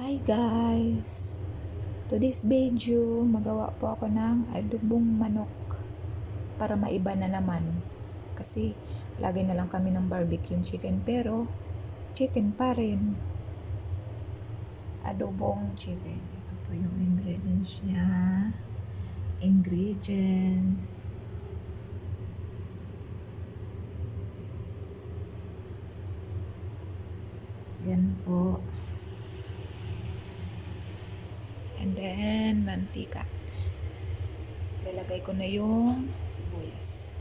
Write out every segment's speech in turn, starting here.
Hi guys! Today's video, magawa po ako ng adobong manok para maiba na naman. Kasi lagi na lang kami ng barbecue chicken pero chicken pa rin. Adobong chicken. Ito po yung ingredients niya. Ingredients. Yan po. And then, mantika. Lalagay ko na yung sibuyas.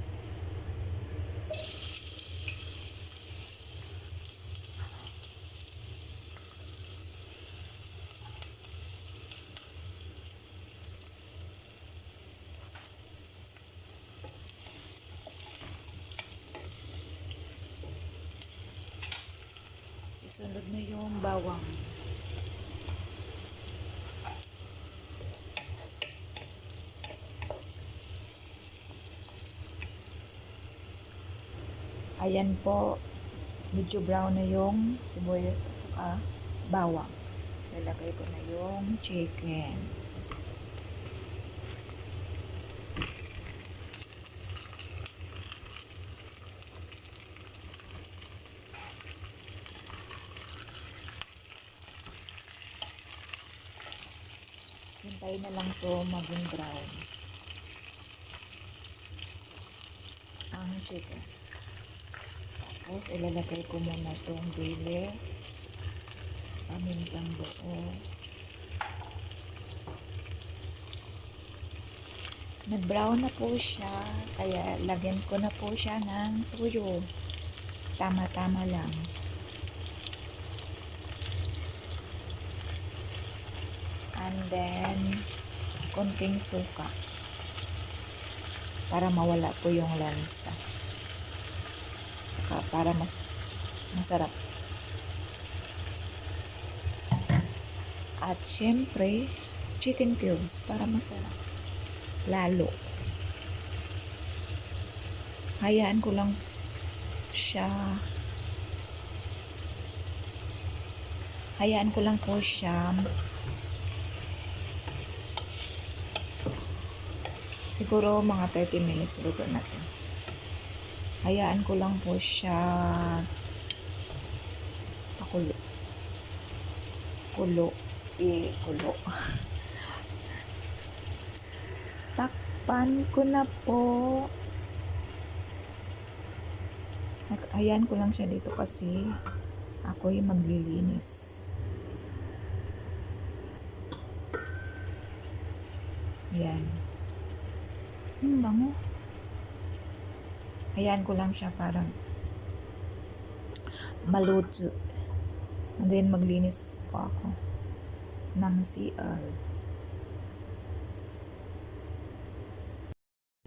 Isunod na yung bawang. Ayan po, medyo brown na yung sibuyas at saka bawang. Lalagay ko na yung chicken. Hintayin na lang to maging brown ang chicken. Tapos ilalagay ko muna itong dili, pamintang buo. Nag-brown na po siya, kaya lagyan ko na po siya ng tuyo. Tama-tama lang. And then, konting suka para mawala po yung lansa. Saka para mas masarap. At syempre, chicken cubes para masarap. Lalo. Hayaan ko lang siya. Hayaan ko lang po siya. Siguro mga 30 minutes luto natin. Hayaan ko lang po siya pakulo. Kulo. Kulo. Takpan ko na po. Hayaan ko lang siya dito kasi ako'y maglilinis. Yan. Bango. Hayaan ko lang siya parang maluto. And then maglinis po ako ng CR.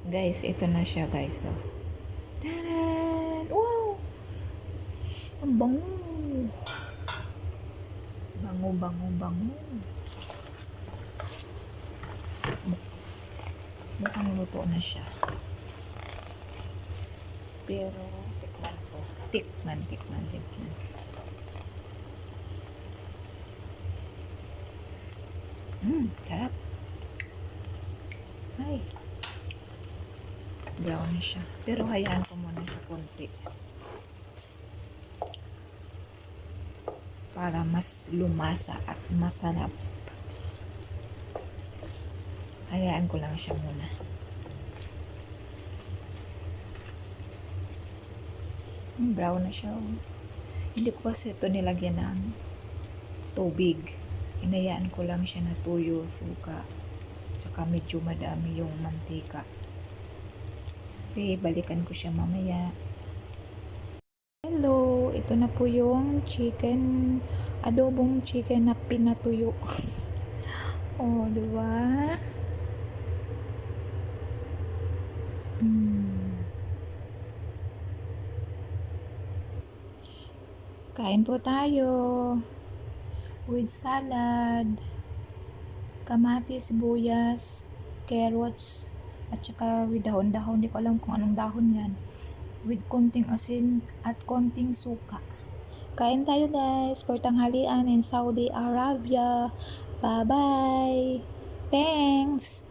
Guys, ito na siya guys. So, taran! Wow! Ang bango! Bango, bango, bango. Mukhang luto na siya. Pero, tikman po. Tikman. Sarap. Ay. Brown na siya. Pero hayaan ko muna siya konti. Para mas lumasa at masarap. Hayaan ko lang siya muna. Brown na siya. Hindi ko kasi ito nilagyan ng tubig. Hinayaan ko lang siya na tuyo, suka. Tsaka medyo madami yung mantika. Okay, balikan ko siya mamaya. Hello, ito na po yung chicken, adobong chicken na pinatuyo. Oh, diba? Kain po tayo with salad, kamatis, sibuyas, carrots, at saka with dahon-dahon. Hindi ko alam kung anong dahon yan. With konting asin at konting suka. Kain tayo guys for tanghalian in Saudi Arabia. Bye-bye. Thanks.